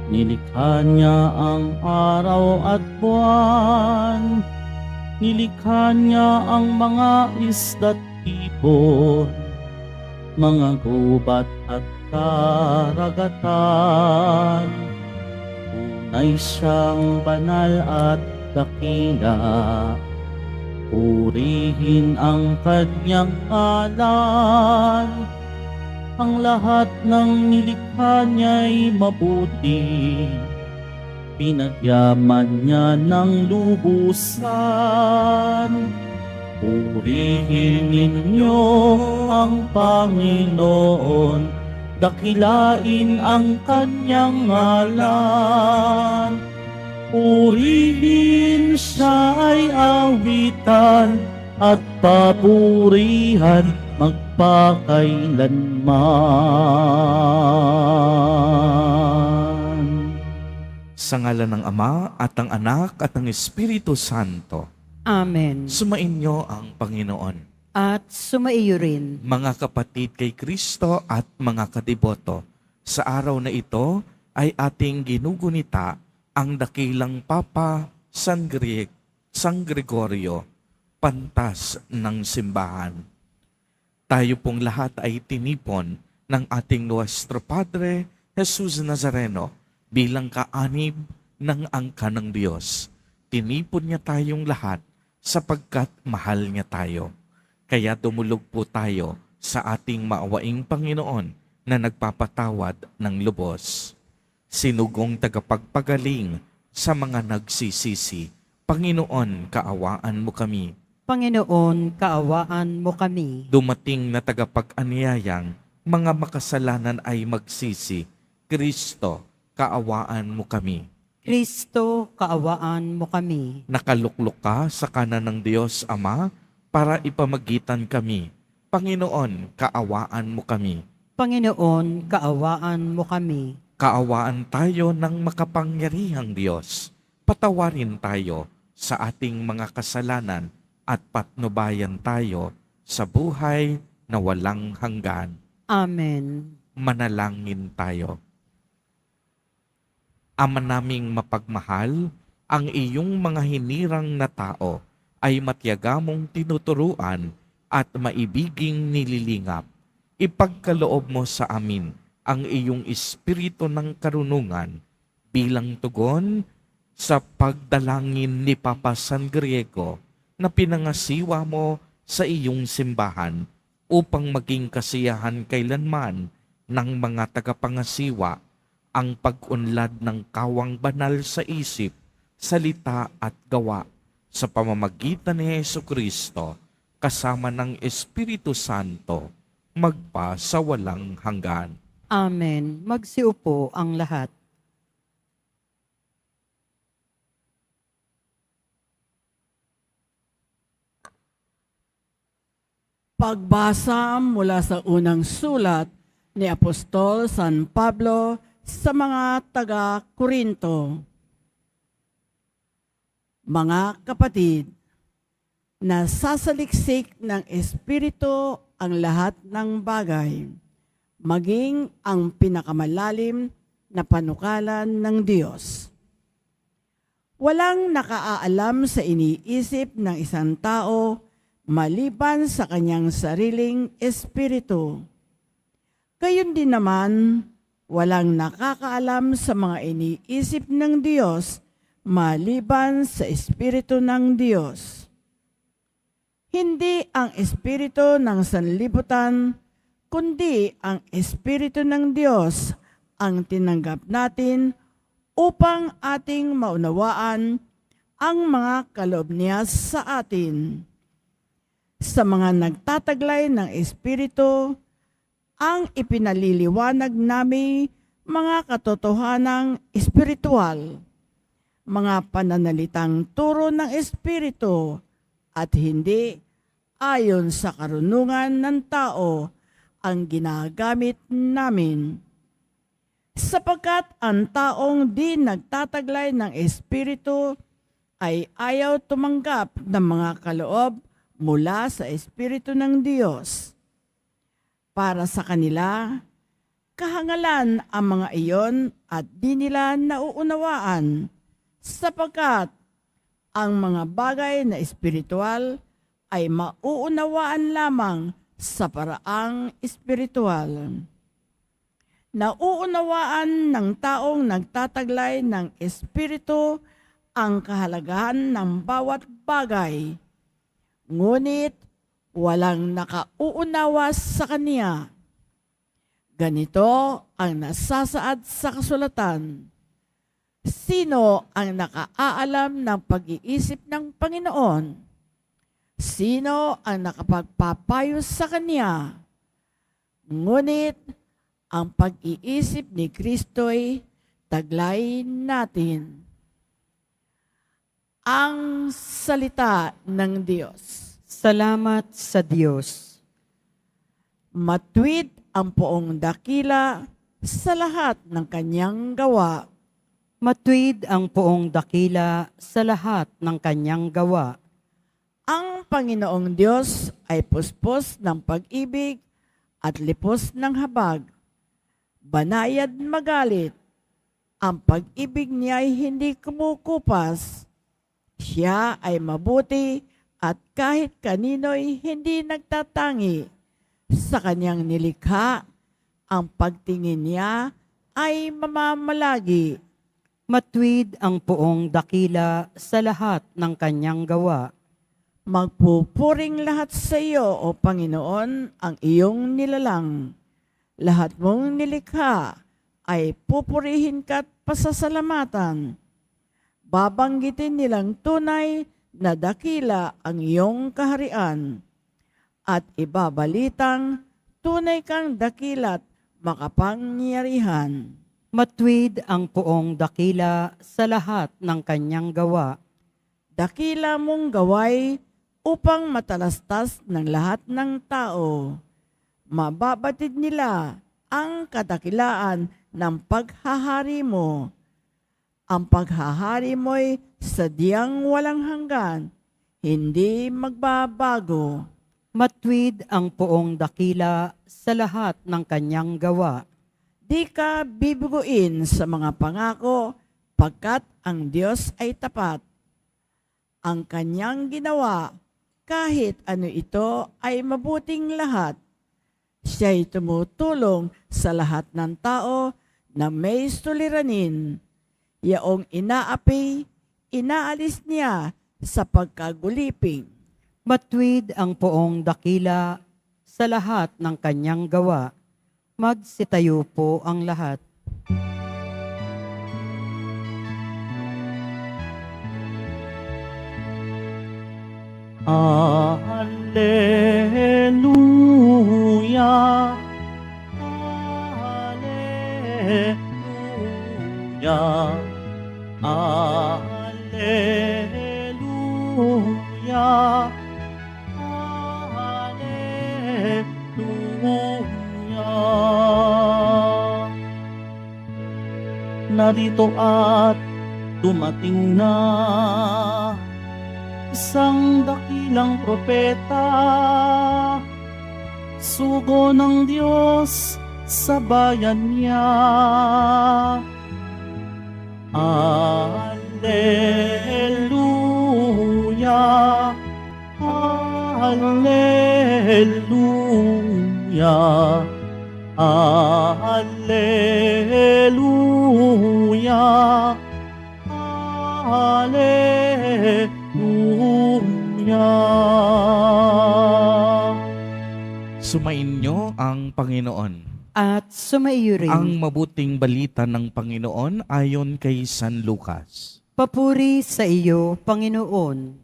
Nilikha niya ang araw at buwan, nilikha niya ang mga isda't ibon, mga gubat at karagatan. Tunay siyang banal at dakila, purihin ang kanyang ngalan. Ang lahat ng nilikha niya'y mabuti, pinagyaman niya ng lubusan. Purihin ninyo ang Panginoon, dakilain ang kanyang ngalan. Purihin siya ay awitan at papurihan magpakailanman. Sa ngalan ng Ama at ng Anak at ng Espiritu Santo. Amen. Sumainyo ang Panginoon. At sumaiyo rin. Mga kapatid kay Kristo at mga kadiboto, sa araw na ito ay ating ginugunita ang dakilang Papa San Gregorio, pantas ng simbahan. Tayo pong lahat ay tinipon ng ating Nuestro Padre Jesus Nazareno bilang kaanib ng angka ng Diyos. Tinipon niya tayong lahat sapagkat mahal niya tayo. Kaya dumulog po tayo sa ating maawaing Panginoon na nagpapatawad ng lubos. Sinugong tagapagpagaling sa mga nagsisisi, Panginoon, kaawaan mo kami. Panginoon, kaawaan mo kami. Dumating na tagapag-anyayang mga makasalanan ay magsisi, Kristo, kaawaan mo kami. Kristo, kaawaan mo kami. Nakaluklok ka sa kanan ng Diyos Ama para ipamagitan kami. Panginoon, kaawaan mo kami. Panginoon, kaawaan mo kami. Kaawaan tayo ng makapangyarihang Diyos. Patawarin tayo sa ating mga kasalanan at patnubayan tayo sa buhay na walang hanggan. Amen. Manalangin tayo. Ama naming mapagmahal, ang iyong mga hinirang na tao ay matyagamong tinuturuan at maibiging nililingap. Ipagkaloob mo sa amin ang iyong espiritu ng karunungan bilang tugon sa pagdalangin ni Papa San Griego na pinangasiwa mo sa iyong simbahan upang maging kasiyahan kailanman ng mga tagapangasiwa ang pag-unlad ng kawang banal sa isip, salita at gawa sa pamamagitan ni Jesucristo kasama ng Espiritu Santo magpa sa walang hanggan. Amen. Magsiupo ang lahat. Pagbasa mula sa unang sulat ni Apostol San Pablo sa mga taga-Korinto. Mga kapatid, nasasaliksik ng Espiritu ang lahat ng bagay, maging ang pinakamalalim na panukalan ng Diyos. Walang nakaalam sa iniisip ng isang tao maliban sa kanyang sariling espiritu. Gayon din naman, walang nakakaalam sa mga iniisip ng Diyos maliban sa espiritu ng Diyos. Hindi ang espiritu ng sanlibutan, kundi ang espiritu ng Diyos ang tinanggap natin upang ating maunawaan ang mga kaloob niya sa atin. Sa mga nagtataglay ng Espiritu, ang ipinaliliwanag namin mga katotohanang espiritual, mga pananalitang turo ng Espiritu at hindi ayon sa karunungan ng tao ang ginagamit namin. Sapagkat ang taong di nagtataglay ng Espiritu ay ayaw tumanggap ng mga kaloob mula sa Espiritu ng Diyos. Para sa kanila, kahangalan ang mga iyon at di nila nauunawaan, sapagkat ang mga bagay na espiritual ay mauunawaan lamang sa paraang espiritual. Nauunawaan ng taong nagtataglay ng espiritu ang kahalagahan ng bawat bagay, ngunit walang nakauunawa sa kaniya. Ganito ang nasasaad sa kasulatan. Sino ang nakaalam ng pag-iisip ng Panginoon? Sino ang nakapagpapayo sa Kanya? Ngunit ang pag-iisip ni Kristo'y taglay natin. Ang salita ng Diyos. Salamat sa Diyos. Matuwid ang poong dakila sa lahat ng kanyang gawa. Matuwid ang poong dakila sa lahat ng kanyang gawa. Ang Panginoong Diyos ay puspos ng pag-ibig at lipos ng habag. Banayad magalit. Ang pag-ibig niya ay hindi kumukupas. Siya ay mabuti at kahit kanino'y hindi nagtatangi. Sa kanyang nilikha, ang pagtingin niya ay mamamalagi. Matuwid ang poong dakila sa lahat ng kanyang gawa. Magpupuring lahat sa iyo, O Panginoon, ang iyong nilalang. Lahat mong nilikha ay pupurihin ka't pasasalamatan. Babanggitin nilang tunay na dakila ang iyong kaharian. At ibabalitang tunay kang dakila't makapangyarihan. Matuwid ang poong dakila sa lahat ng kanyang gawa. Dakila mong gaway upang matalastas ng lahat ng tao. Mababatid nila ang kadakilaan ng paghahari mo. Ang paghahari mo'y sadyang walang hanggan, hindi magbabago. Matuwid ang poong dakila sa lahat ng kanyang gawa. Di ka bibiguin sa mga pangako pagkat ang Diyos ay tapat. Ang kanyang ginawa, kahit ano ito, ay mabuting lahat. Siya'y tumutulong sa lahat ng tao na may suliranin. Yaong inaapi, inaalis niya sa pagkaguliping. Matuwid ang poong dakila sa lahat ng kanyang gawa. Magsitayo po ang lahat. Alleluia, Alleluia, Alleluia, Alleluia. Narito at dumating na isang dakilang propeta, sugo ng Diyos sa bayan niya. Alleluia, Alleluia, Alleluia, Alleluia. Sumainyo ang Panginoon. At sumaiyo rin. Ang mabuting balita ng Panginoon ayon kay San Lucas. Papuri sa iyo, Panginoon.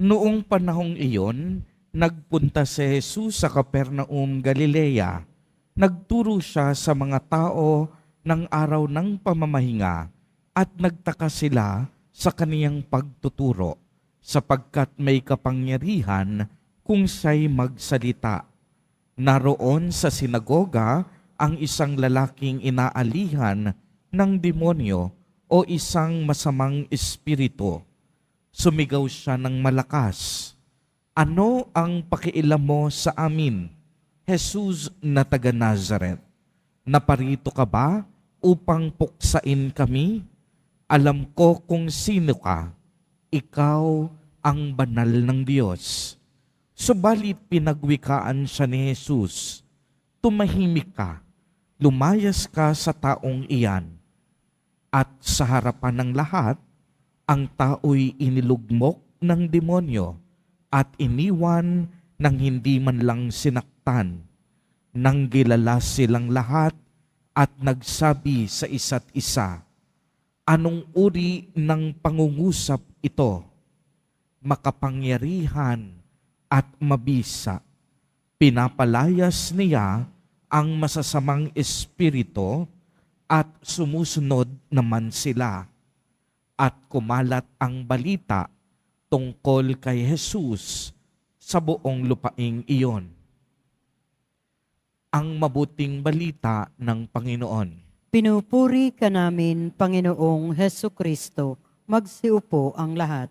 Noong panahong iyon, nagpunta si Jesus sa Capernaum, Galilea. Nagturo siya sa mga tao ng araw ng pamamahinga at nagtaka sila sa kaniyang pagtuturo sapagkat may kapangyarihan kung siya'y magsalita. Naroon sa sinagoga ang isang lalaking inaalihan ng demonyo o isang masamang espiritu. Sumigaw siya ng malakas, "Ano ang pakialam mo sa amin, Jesus na taga Nazaret? Naparito ka ba upang puksain kami? Alam ko kung sino ka. Ikaw ang banal ng Diyos. Subalit pinagwikaan siya ni Jesus. Tumahimik ka, lumayas ka sa taong iyan. At sa harapan ng lahat, ang tao'y inilugmok ng demonyo at iniwan ng hindi man lang sinaktan. Nang gilala silang lahat at nagsabi sa isa't isa, anong uri ng pangungusap ito? Makapangyarihan at mabisa. Pinapalayas niya ang masasamang espiritu at sumusunod naman sila. At kumalat ang balita tungkol kay Jesus sa buong lupaing iyon. Ang mabuting balita ng Panginoon. Pinupuri ka namin, Panginoong Hesu Kristo. Magsiupo ang lahat.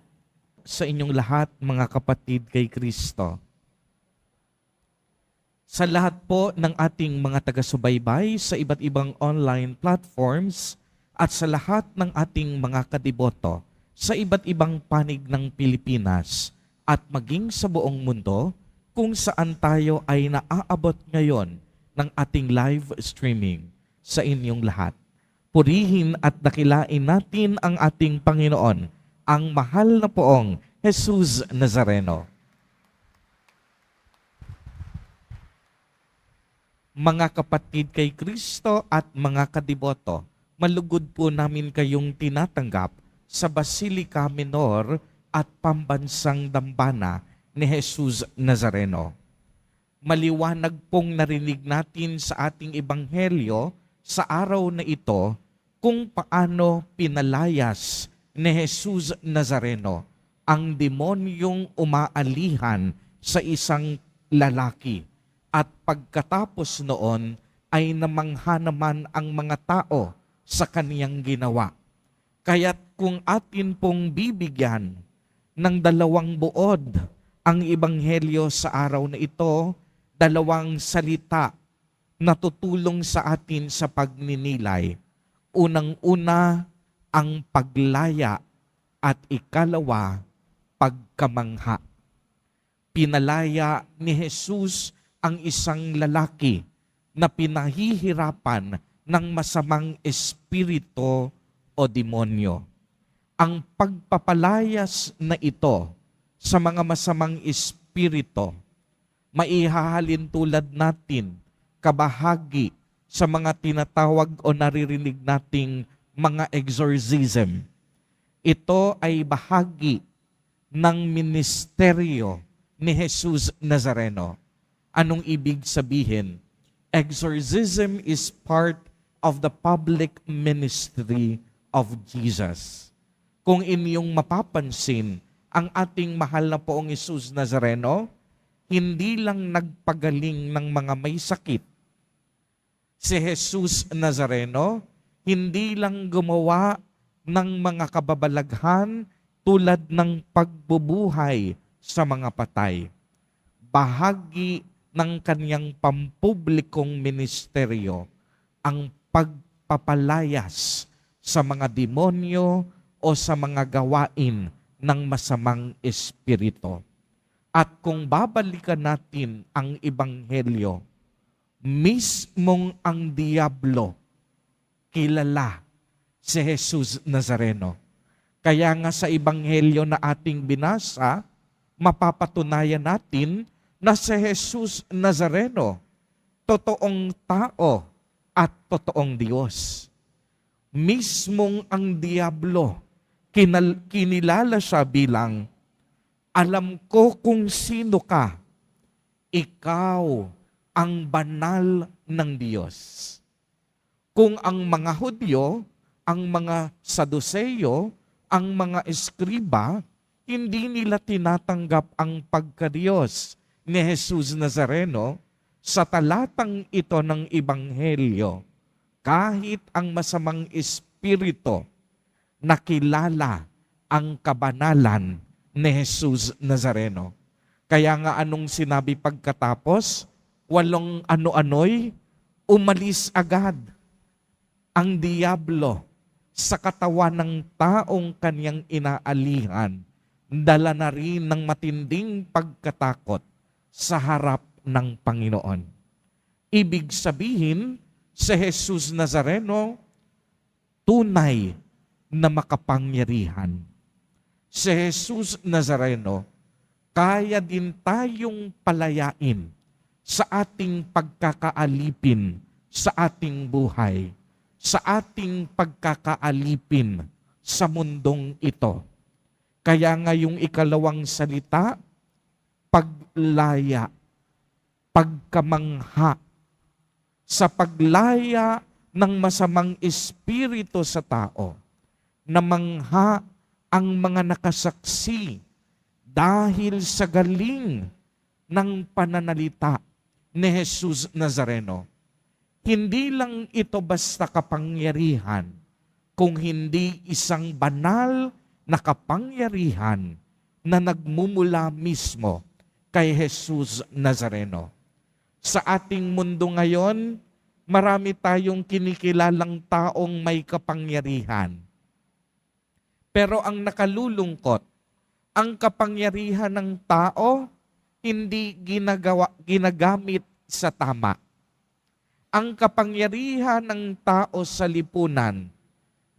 Sa inyong lahat, mga kapatid kay Kristo. Sa lahat po ng ating mga taga-subaybay sa iba't ibang online platforms at sa lahat ng ating mga kadiboto sa iba't ibang panig ng Pilipinas at maging sa buong mundo kung saan tayo ay naaabot ngayon ng ating live streaming sa inyong lahat. Purihin at dakilain natin ang ating Panginoon, ang mahal na poong Jesus Nazareno. Mga kapatid kay Kristo at mga kadiboto, malugod po namin kayong tinatanggap sa Basilica Minor at Pambansang Dambana ni Jesus Nazareno. Maliwanag pong narinig natin sa ating ebanghelyo sa araw na ito kung paano pinalayas ni Jesus Nazareno ang demonyong umaalihan sa isang lalaki. At pagkatapos noon ay namangha naman ang mga tao sa kaniyang ginawa. Kaya't kung atin pong bibigyan ng dalawang buod ang ebanghelyo sa araw na ito, dalawang salita na tutulong sa atin sa pagninilay. Unang-una, ang paglaya at ikalawa, pagkamangha. Pinalaya ni Jesus ang isang lalaki na pinahihirapan ng masamang espiritu o demonyo. Ang pagpapalayas na ito sa mga masamang espiritu, maihahalin tulad natin kabahagi sa mga tinatawag o naririnig nating mga exorcism. Ito ay bahagi ng ministeryo ni Jesus Nazareno. Anong ibig sabihin? Exorcism is part of the public ministry of Jesus. Kung inyong mapapansin, ang ating mahal na poong Jesus Nazareno, hindi lang nagpagaling ng mga may sakit. Si Jesus Nazareno, hindi lang gumawa ng mga kababalaghan tulad ng pagbubuhay sa mga patay. Bahagi ng kaniyang pampublikong ministeryo ang pagpapalayas sa mga demonyo o sa mga gawain ng masamang espiritu. At kung babalikan natin ang ebanghelyo, mismong ang diablo kilala si Jesus Nazareno. Kaya nga sa ebanghelyo na ating binasa, mapapatunayan natin na si Jesus Nazareno, totoong tao at totoong Diyos. Mismong ang diablo, kinilala siya bilang, alam ko kung sino ka, ikaw ang banal ng Diyos. Kung ang mga Hudyo, ang mga Saduseyo, ang mga Eskriba, hindi nila tinatanggap ang pagka-Diyos ni Jesus Nazareno, sa talatang ito ng Ebanghelyo, kahit ang masamang espiritu nakilala ang kabanalan ni Jesus Nazareno. Kaya nga anong sinabi pagkatapos? Walang ano-ano'y umalis agad ang diablo sa katawan ng taong kanyang inaalihan. Dala na rin ng matinding pagkatakot sa harap ng Panginoon. Ibig sabihin, si Jesus Nazareno, tunay na makapangyarihan. Si Jesus Nazareno, kaya din tayong palayain sa ating pagkakaalipin sa ating buhay, sa ating pagkakaalipin sa mundong ito. Kaya nga yung ikalawang salita, paglaya, pagkamangha. Sa paglaya ng masamang espiritu sa tao, namangha ang mga nakasaksi dahil sa galing ng pananalita ni Jesus Nazareno. Hindi lang ito basta kapangyarihan, kung hindi isang banal na kapangyarihan na nagmumula mismo kay Jesus Nazareno. Sa ating mundo ngayon, marami tayong kinikilalang taong may kapangyarihan. Pero ang nakalulungkot, ang kapangyarihan ng tao hindi ginagamit sa tama. Ang kapangyarihan ng tao sa lipunan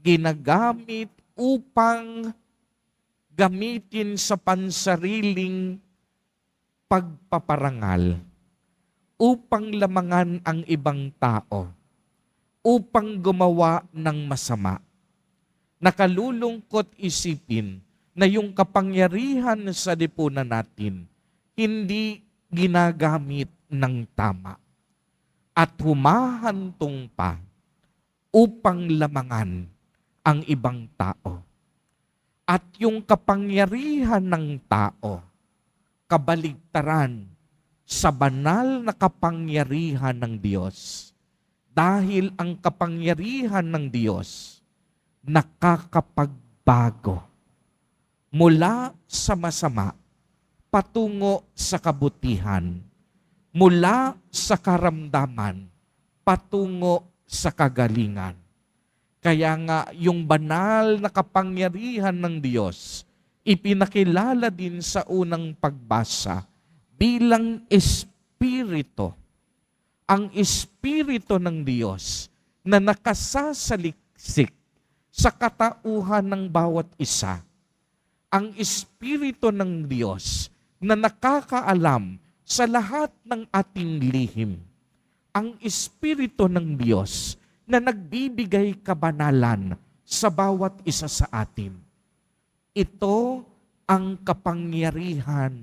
ginagamit upang gamitin sa pansariling pagpaparangal, upang lamangan ang ibang tao, upang gumawa ng masama. Nakalulungkot isipin na yung kapangyarihan sa lipunan natin hindi ginagamit ng tama at humahantong pa upang lamangan ang ibang tao. At yung kapangyarihan ng tao, kabaligtaran sa banal na kapangyarihan ng Diyos. Dahil ang kapangyarihan ng Diyos nakakapagbago mula sa masama patungo sa kabutihan, mula sa karamdaman patungo sa kagalingan. Kaya nga yung banal na kapangyarihan ng Diyos, ipinakilala din sa unang pagbasa bilang Espiritu. Ang Espiritu ng Diyos na nakasasaliksik sa katauhan ng bawat isa. Ang Espiritu ng Diyos na nakakaalam sa lahat ng ating lihim. Ang Espiritu ng Diyos na nagbibigay kabanalan sa bawat isa sa atin. Ito ang kapangyarihan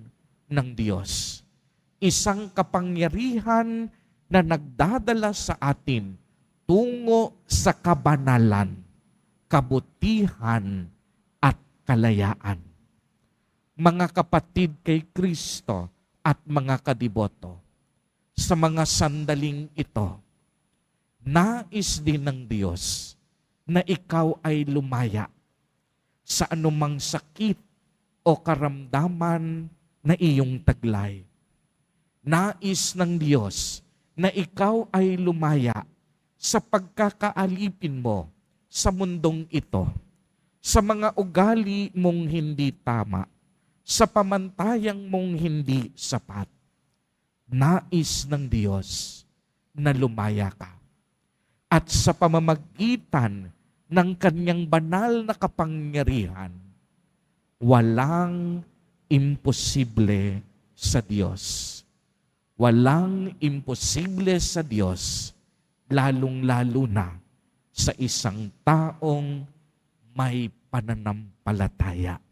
ng Diyos. Isang kapangyarihan na nagdadala sa atin tungo sa kabanalan, kabutihan, at kalayaan. Mga kapatid kay Kristo at mga kadiboto, sa mga sandaling ito, nais din ng Diyos na ikaw ay lumaya sa anumang sakit o karamdaman na iyong taglay. Nais ng Diyos na ikaw ay lumaya sa pagkakaalipin mo sa mundong ito, sa mga ugali mong hindi tama, sa pamantayang mong hindi sapat. Nais ng Diyos na lumaya ka. At sa pamamagitan ng kanyang banal na kapangyarihan, walang imposible sa Diyos. Walang imposible sa Diyos, lalong-lalo na sa isang taong may pananampalataya.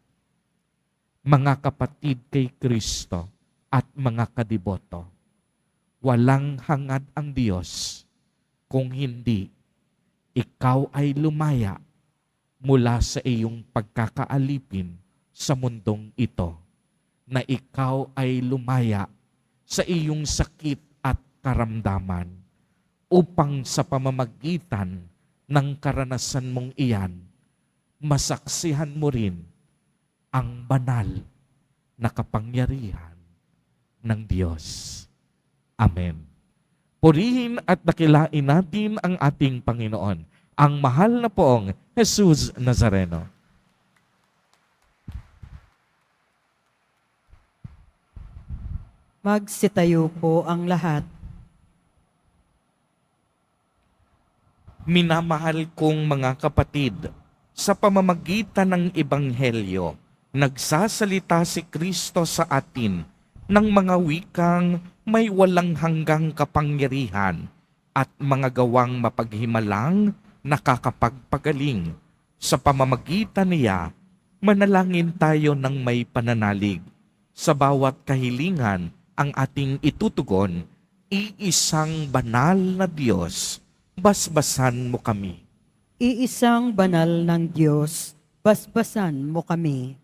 Mga kapatid kay Kristo at mga kadiboto, walang hangad ang Diyos kung hindi ikaw ay lumaya mula sa iyong pagkakaalipin sa mundong ito, na ikaw ay lumaya sa iyong sakit at karamdaman, upang sa pamamagitan ng karanasan mong iyan, masaksihan mo rin ang banal na kapangyarihan ng Diyos. Amen. Purihin at dakilain natin ang ating Panginoon, ang mahal na poong Jesus Nazareno. Magsitayo po ang lahat. Minamahal kong mga kapatid, sa pamamagitan ng Ebanghelyo, nagsasalita si Kristo sa atin ng mga wikang may walang hanggang kapangyarihan at mga gawang mapaghimalang nakakapagpagaling. Sa pamamagitan niya, manalangin tayo ng may pananalig. Sa bawat kahilingan ang ating itutugon, iisang banal na Diyos, basbasan mo kami. Iisang banal ng Diyos, basbasan mo kami.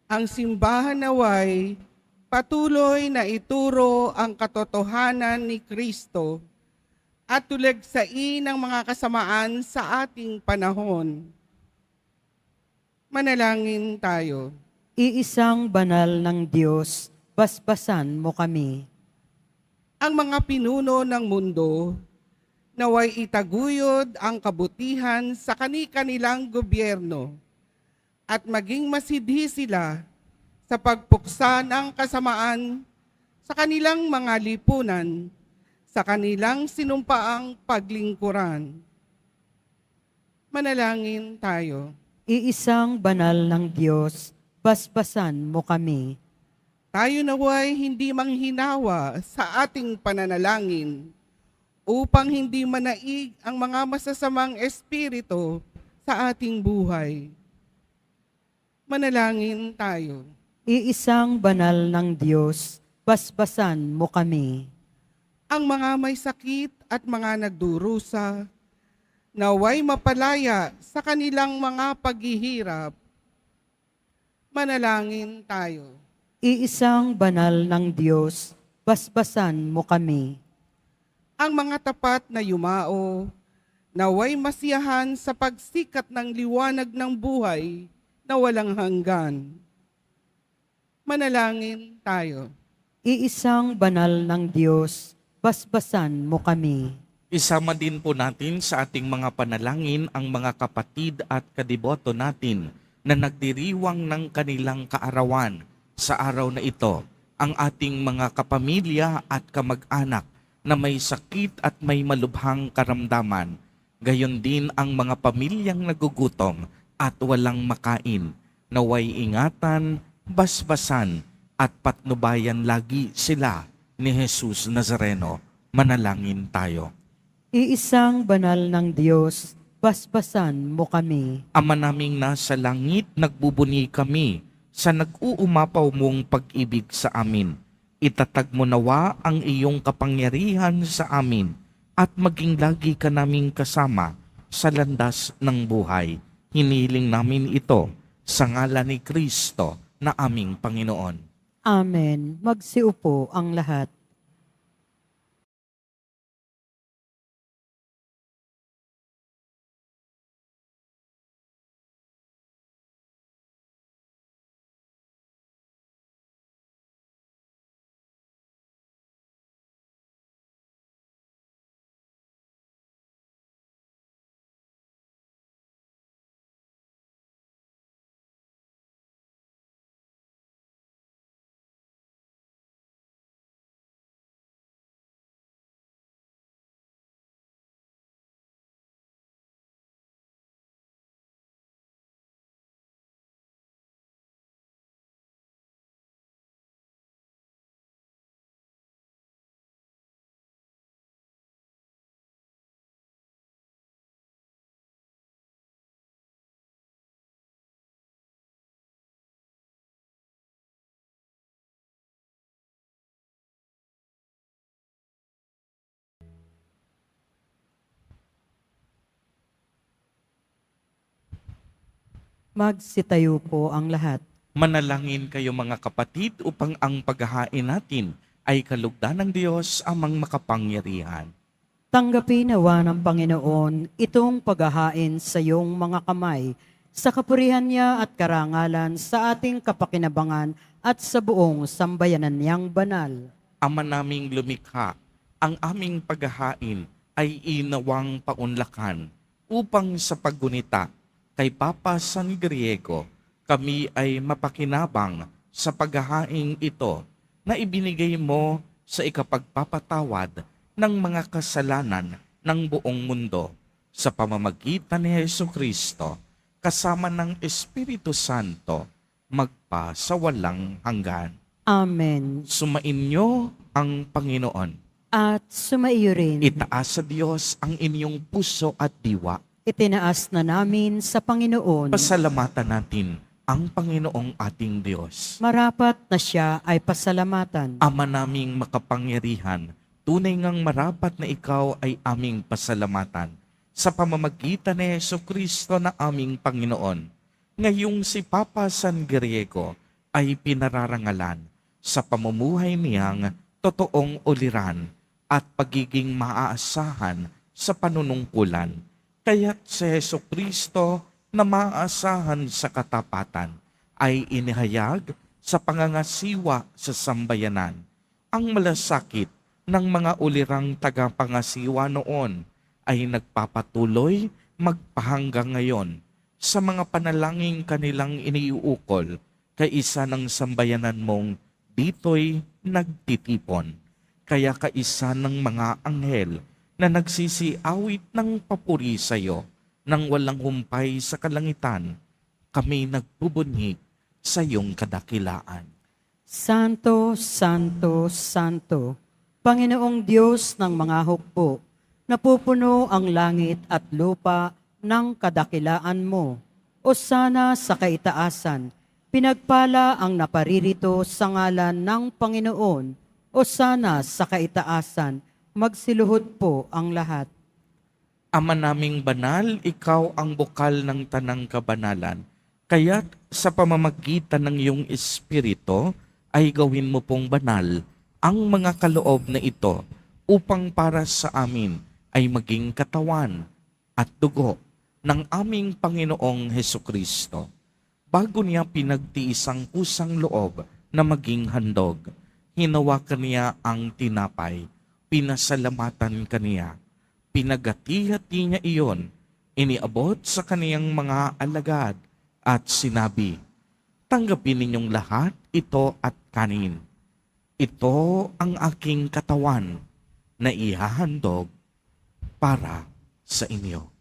Ang simbahan naway patuloy na ituro ang katotohanan ni Kristo at tulagsain ang mga kasamaan sa ating panahon. Manalangin tayo. Iisang banal ng Diyos, basbasan mo kami. Ang mga pinuno ng mundo naway itaguyod ang kabutihan sa kani-kanilang gobyerno at maging masidhi sila sa pagpuksa ng kasamaan sa kanilang mga lipunan, sa kanilang sinumpaang paglingkuran. Manalangin tayo. Iisang banal ng Diyos, basbasan mo kami. Tayo naway hindi manghinawa sa ating pananalangin upang hindi manaig ang mga masasamang espiritu sa ating buhay. Manalangin tayo. Iisang banal ng Diyos, basbasan mo kami. Ang mga may sakit at mga nagdurusa, naway mapalaya sa kanilang mga paghihirap. Manalangin tayo. Iisang banal ng Diyos, basbasan mo kami. Ang mga tapat na yumao, naway masiyahan sa pagsikat ng liwanag ng buhay na walang hanggan. Manalangin tayo. Iisang banal ng Diyos, basbasan mo kami. Isama din po natin sa ating mga panalangin ang mga kapatid at kadiboto natin na nagdiriwang ng kanilang kaarawan sa araw na ito, ang ating mga kapamilya at kamag-anak na may sakit at may malubhang karamdaman, gayon din ang mga pamilyang nagugutom at walang makain, naway ingatan, basbasan at patnubayan lagi sila ni Jesus Nazareno. Manalangin tayo. Iisang banal ng Diyos, basbasan mo kami. Ama naming nasa langit, nagbubuni kami sa nag-uumapaw mong pag-ibig sa amin. Itatag mo nawa ang iyong kapangyarihan sa amin at maging lagi ka naming kasama sa landas ng buhay. Hiniling namin ito sa ngalan ni Kristo na aming Panginoon. Amen. Magsiupo ang lahat. Magsitayo po ang lahat. Manalangin kayo mga kapatid upang ang paghahain natin ay kalugdan ng Diyos amang makapangyarihan. Tanggapin nawa ng Panginoon itong paghahain sa iyong mga kamay, sa kapurihan niya at karangalan sa ating kapakinabangan at sa buong sambayanan niyang banal. Ama naming lumikha ang aming paghahain ay inawang paunlakan upang sa paggunita kay Papa San Griego, kami ay mapakinabang sa paghahaing ito na ibinigay mo sa ikapagpapatawad ng mga kasalanan ng buong mundo sa pamamagitan ni Jesucristo kasama ng Espiritu Santo magpa sa walang hanggan. Amen. Sumainyo ang Panginoon. At sumaiyo rin. Itaas sa Diyos ang inyong puso at diwa. Itinaas na namin sa Panginoon. Pasalamatan natin ang Panginoong ating Diyos. Marapat na siya ay pasalamatan. Ama naming makapangyarihan, tunay ngang marapat na ikaw ay aming pasalamatan sa pamamagitan ni Jesucristo na aming Panginoon. Ngayong si Papa San Griego ay pinararangalan sa pamumuhay niyang totoong uliran at pagiging maaasahan sa panunungkulan. Kaya't si Jesucristo na maaasahan sa katapatan ay inihayag sa pangangasiwa sa sambayanan. Ang malasakit ng mga ulirang tagapangasiwa noon ay nagpapatuloy magpahanggang ngayon sa mga panalangin kanilang iniuukol kay isa ng sambayanan mong dito'y nagtitipon. Kaya kaisa ng mga anghel na nagsisiawit ng papuri sa iyo nang walang humpay sa kalangitan, kami nagbubunyig sa iyong kadakilaan. Santo, Santo, Santo, Panginoong Diyos ng mga hukbo, napupuno ang langit at lupa ng kadakilaan mo. O sana sa kaitaasan, pinagpala ang naparirito sa ngalan ng Panginoon. O sana sa kaitaasan, magsiluhod po ang lahat. Ama naming banal, ikaw ang bukal ng tanang kabanalan. Kaya't sa pamamagitan ng iyong Espiritu ay gawin mo pong banal ang mga kaloob na ito upang para sa amin ay maging katawan at dugo ng aming Panginoong Hesukristo. Bago niya pinagtiis ang kusang loob na maging handog, hinawakan niya ang tinapay, pinasalamatan kaniya, pinagati-hati niya iyon, iniabot sa kaniyang mga alagad at sinabi, tanggapin ninyong lahat ito at kanin. Ito ang aking katawan na ihahandog para sa inyo.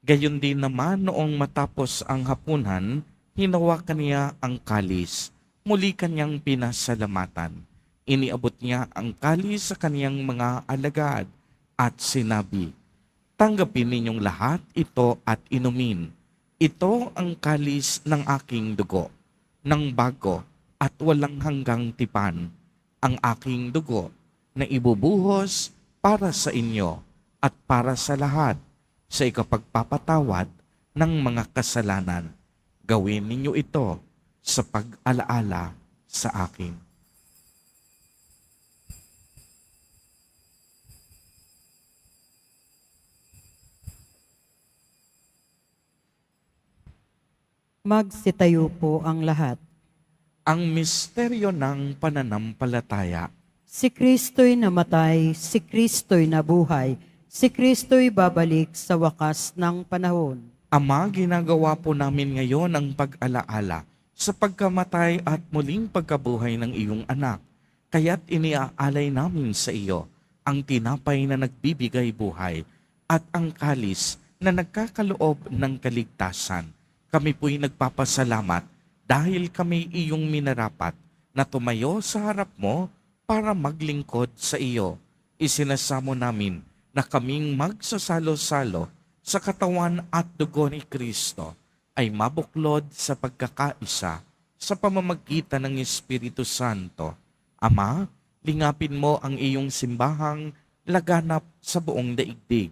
Gayon din naman noong matapos ang hapunan, hinawakan niya ang kalis. Muli kanyang pinasalamatan. Iniabot niya ang kalis sa kaniyang mga alagad at sinabi, tanggapin ninyong lahat ito at inumin. Ito ang kalis ng aking dugo, ng bago at walang hanggang tipan, ang aking dugo na ibubuhos para sa inyo at para sa lahat sa ikapagpapatawad ng mga kasalanan. Gawin ninyo ito sa pag-alaala sa akin. Magsitayo po ang lahat. Ang misteryo ng pananampalataya. Si Kristo'y namatay, si Kristo'y nabuhay, si Kristo'y babalik sa wakas ng panahon. Ama, ginagawa po namin ngayon ang pag-alaala sa pagkamatay at muling pagkabuhay ng iyong anak. Kaya't iniaalay namin sa iyo ang tinapay na nagbibigay buhay at ang kalis na nagkakaloob ng kaligtasan. Kami po'y nagpapasalamat dahil kami iyong minarapat na tumayo sa harap mo para maglingkod sa iyo. Isinasamo namin na kaming magsasalo-salo sa katawan at dugo ni Kristo ay mabuklod sa pagkakaisa sa pamamagitan ng Espiritu Santo. Ama, lingapin mo ang iyong simbahang laganap sa buong daigdig.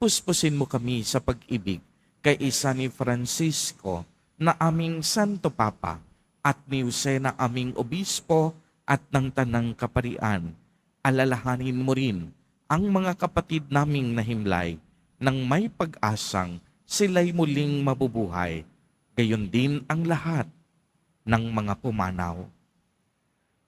Puspusin mo kami sa pag-ibig kay isa ni Francisco na aming Santo Papa at ni Jose na aming Obispo at ng Tanang Kaparian. Alalahanin mo rin ang mga kapatid naming nahimlay nang may pag-asang sila'y muling mabubuhay. Gayon din ang lahat ng mga pumanaw.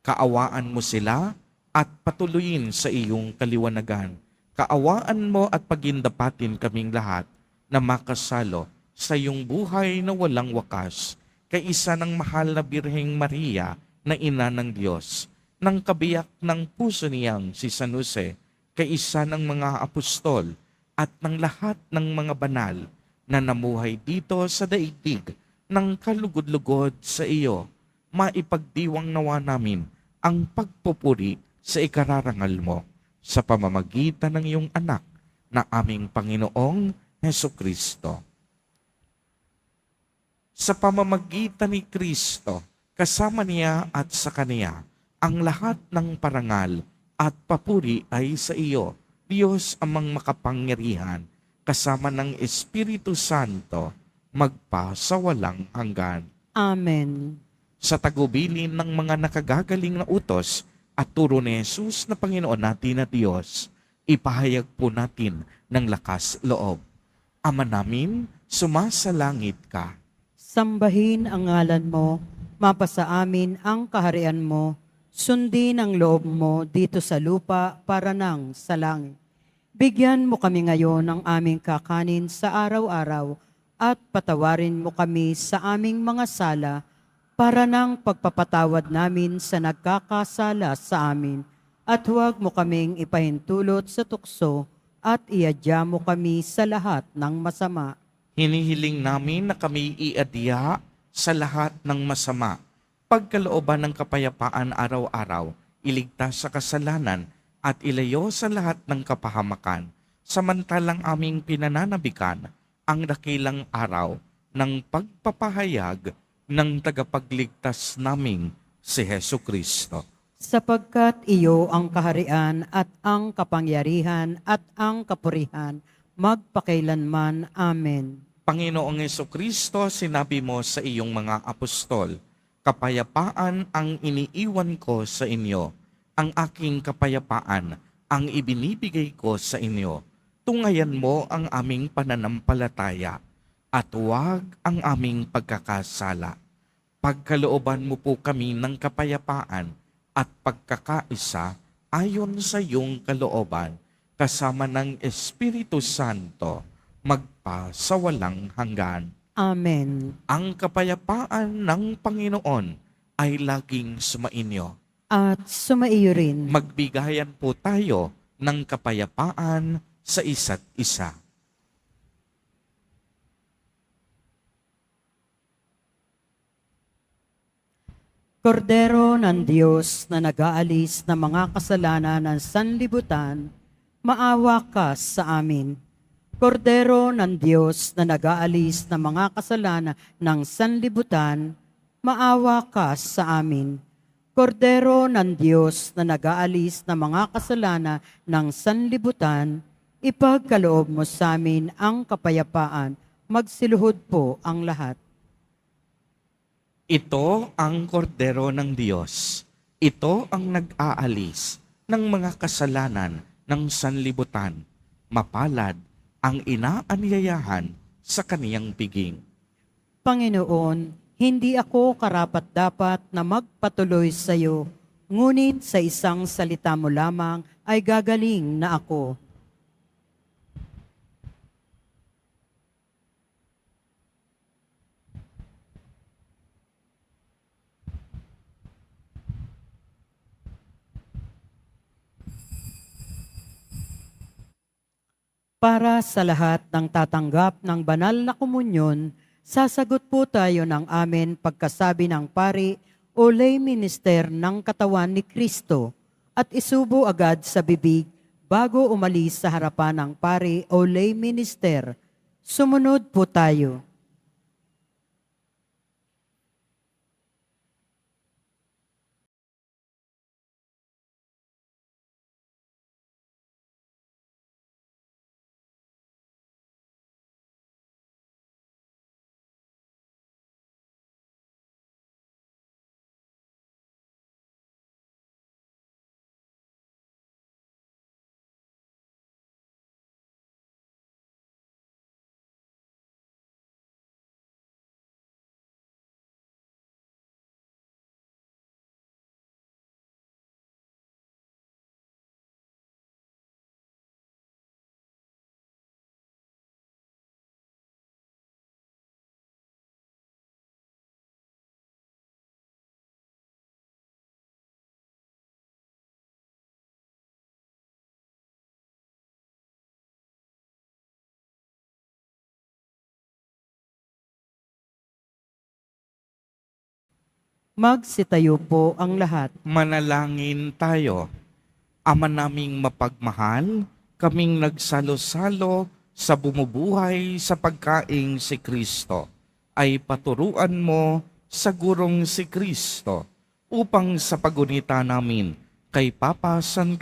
Kaawaan mo sila at patuloyin sa iyong kaliwanagan. Kaawaan mo at pagindapatin kaming lahat na makasalo sa iyong buhay na walang wakas, kay isa ng mahal na Birheng Maria na ina ng Diyos, ng kabiyak ng puso niyang si San Jose, kay isa ng mga apostol at ng lahat ng mga banal na namuhay dito sa daigdig ng kalugod-lugod sa iyo, maipagdiwang nawa namin ang pagpupuri sa ikararangal mo sa pamamagitan ng iyong anak na aming Panginoong Hesukristo. Sa pamamagitan ni Kristo, kasama niya at sa Kaniya, ang lahat ng parangal at papuri ay sa iyo, Diyos amang makapangyarihan, kasama ng Espiritu Santo, magpa sa walang hanggan. Amen. Sa tagubilin ng mga nakagagaling na utos at turo ni Jesus na Panginoon natin na Diyos, ipahayag po natin ng lakas loob. Ama namin, sumasalangit ka. Sambahin ang ngalan mo, mapasa amin ang kaharian mo, sundin ang loob mo dito sa lupa para nang sa langit. Bigyan mo kami ngayon ng aming kakanin sa araw-araw at patawarin mo kami sa aming mga sala para nang pagpapatawad namin sa nagkakasala sa amin. At huwag mo kaming ipahintulot sa tukso at iadya mo kami sa lahat ng masama. Hinihiling namin na kami iadya sa lahat ng masama, pagkalooban ng kapayapaan araw-araw, iligtas sa kasalanan at ilayo sa lahat ng kapahamakan, samantalang aming pinananabikan ang dakilang araw ng pagpapahayag ng tagapagligtas naming si Hesukristo. Sapagkat iyo ang kaharian at ang kapangyarihan at ang kapurihan, magpakailanman. Amen. Panginoong Hesukristo, sinabi mo sa iyong mga apostol, kapayapaan ang iniiwan ko sa inyo, ang aking kapayapaan ang ibinibigay ko sa inyo. Tungayan mo ang aming pananampalataya at huwag ang aming pagkakasala. Pagkalooban mo po kami ng kapayapaan at pagkakaisa ayon sa iyong kalooban, kasama ng Espiritu Santo, magpa sa walang hanggan. Amen. Ang kapayapaan ng Panginoon ay laging sumainyo. At sumaiyo rin. Magbigayan po tayo ng kapayapaan sa isa't isa. Kordero ng Diyos na nag-aalis ng mga kasalanan ng sanlibutan, maawa ka sa amin. Kordero ng Diyos na nag-aalis ng mga kasalanan ng sanlibutan, maawa ka sa amin. Kordero ng Diyos na nag-aalis ng mga kasalanan ng sanlibutan, ipagkaloob mo sa amin ang kapayapaan. Magsiluhod po ang lahat. Ito ang kordero ng Diyos. Ito ang nag-aalis ng mga kasalanan ng sanlibutan. Mapalad ang inaanyayahan sa kaniyang piging. Panginoon, hindi ako karapat-dapat na magpatuloy sa iyo, ngunit sa isang salita mo lamang ay gagaling na ako. Para sa lahat ng tatanggap ng banal na komunyon, sasagot po tayo ng amen pagkasabi ng pari o lay minister ng katawan ni Kristo at isubo agad sa bibig bago umalis sa harapan ng pari o lay minister. Sumunod po tayo. Magsitayo po ang lahat. Manalangin tayo. Ama naming mapagmahal, kaming nagsalo-salo sa bumubuhay sa pagkaing si Kristo, ay paturuan mo sa gurong si Kristo upang sa pagunita namin kay Papa San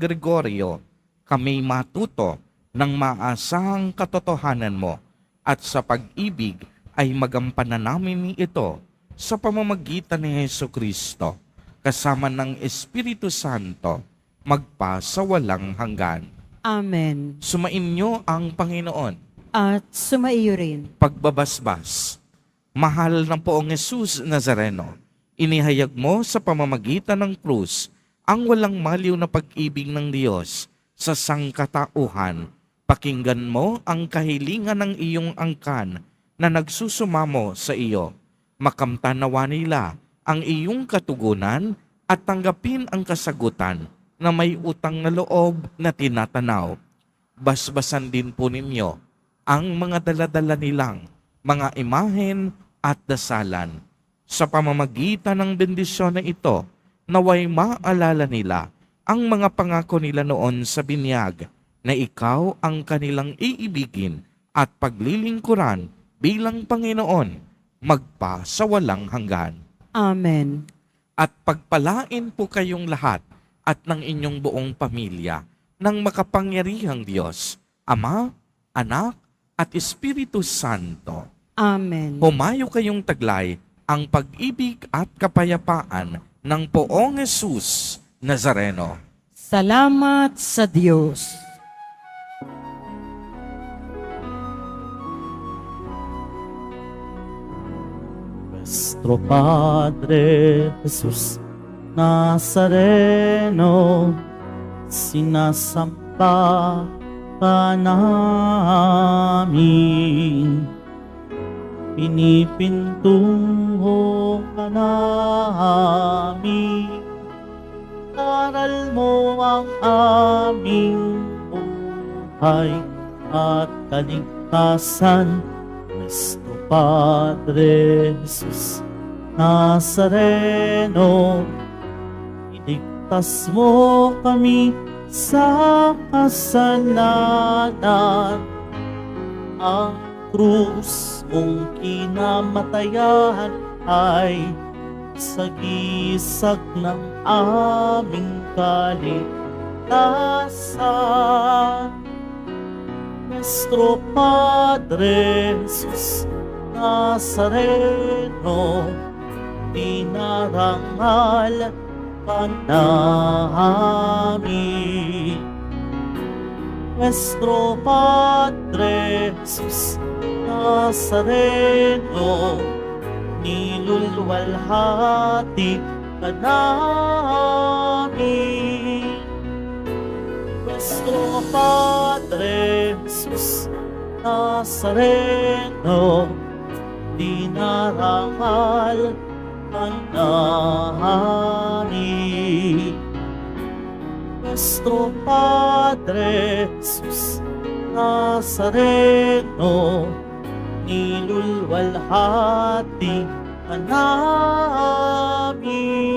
Gregorio, kami matuto ng maasahang katotohanan mo at sa pag-ibig ay magampanan namin ito sa pamamagitan ni Hesu Kristo, kasama ng Espiritu Santo, magpa sa walang hanggan. Amen. Sumainyo ang Panginoon. At sumaiyo rin. Pagbabasbas. Mahal ng Poong Jesus Nazareno, inihayag mo sa pamamagitan ng krus ang walang maliw na pag-ibig ng Diyos sa sangkatauhan. Pakinggan mo ang kahilingan ng iyong angkan na nagsusumamo sa iyo. Makamtanawa nila ang iyong katugunan at tanggapin ang kasagutan na may utang na loob na tinatanaw. Basbasan din po ninyo ang mga daladala nilang mga imahen at dasalan. Sa pamamagitan ng bendisyon na ito, naway maalala nila ang mga pangako nila noon sa binyag na ikaw ang kanilang iibigin at paglilingkuran bilang Panginoon magpa sa walang hanggan. Amen. At pagpalain po kayong lahat at ng inyong buong pamilya ng makapangyarihang Diyos, Ama, Anak, at Espiritu Santo. Amen. Humayo kayong taglay ang pag-ibig at kapayapaan ng Poong Jesus Nazareno. Salamat sa Diyos. Nuestro Padre Jesus Nazareno, sinasamba ka namin, pinipintungo ka namin, aral mo ang aming buhay at kaligtasan. Nuestro Padre Jesus Nazareno, iligtas mo kami sa kasalanan. Ang krus mong kinamatayan ay sagisag ng aming kaligtasan. Nuestro Padre Jesus Nazareno, dinarangal ka namin. Nuestro Padre Jesus Nazareno, nilulwalhati ka namin. Nuestro Padre Jesus Nazareno, dinarangal ka namin. Nuestro Padre Jesus Nazareno, nilulwalhati ka namin.